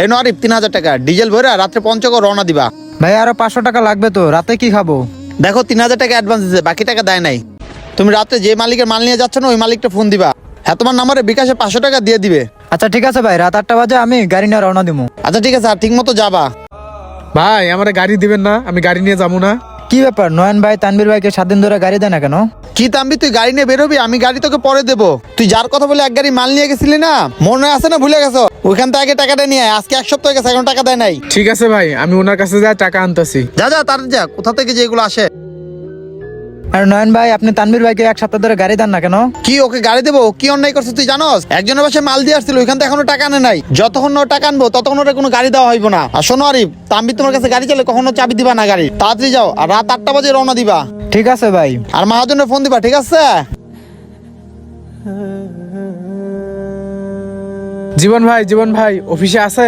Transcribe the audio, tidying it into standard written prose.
এই নো আরিফ 3000 টাকা ডিজেল ভরে রাত্রে পঞ্চগড় রওনা দিবা। ভাই আরো 500 টাকা লাগবে তো, রাতে কি খাবো? দেখো 3000 টাকা অ্যাডভান্স দিতে, বাকি টাকা দেয় নাই। তুমি রাত্রে যে মালিকের মাল নিয়ে যাচ্ছ না ওই মালিকটা ফোন দিবা। হ্যাঁ তোমার নাম্বারে বিকাশে 500 টাকা দিয়ে দিবে। আচ্ছা ঠিক আছে ভাই, রাত 8টা বাজে আমি গাড়ি নিয়ে রওনা দিবো। আচ্ছা ঠিক আছে, আর ঠিক মতো যাবা। ভাই আমার গাড়ি দিবেন না? আমি গাড়ি নিয়ে যাবো না। কি ব্যাপার, নয়ন ভাই তানভীর ভাইকে 7 দিন ধরে গাড়ি দেয় না কেন? কি তাম্বি তুই গাড়ি নিয়ে বেরোবি? আমি গাড়ি তোকে পরে দেবো। তুই যার কথা বলে এক গাড়ি মাল নিয়ে গেছিলি না, মনে আছে না ভুলে গেছো? ওইখান থেকে আগে টাকাটা নিয়ে আয়। আজকে 1 সপ্তাহ গেছে এখন টাকা দেয় নাই। ঠিক আছে ভাই, আমি ওনার কাছে যাই টাকা আনতেছি। যা যা তার যা, কোথা থেকে যেগুলো আসে। আর নয়ন ভাই আপনি তানভীর ভাইকে 1 সপ্তাহ ধরে গাড়ি দেন না কেন? কি ওকে গাড়ি দেবো? কি অন্যায় করছে তুই জানোস? একজনের বাসায় মাল দিয়ে আসছিল, ওইখান থেকে এখনো টাকা আনে নাই। যতক্ষণ ও টাকা আনবো ততক্ষণ ওটা কোনো গাড়ি দেওয়া হইব না। আর শোনো আরিফ, তাম্বি তোমার কাছে গাড়ি চলে কখনো চাবি দিবা না গাড়ি। তাড়াতাড়ি যাও আর রাত 8টা বাজে রওনা দিবা। ঠিক আছে ভাই। আর মহাজনের ফোন দিবা, ঠিক আছে? জীবন ভাই অফিসে আছে?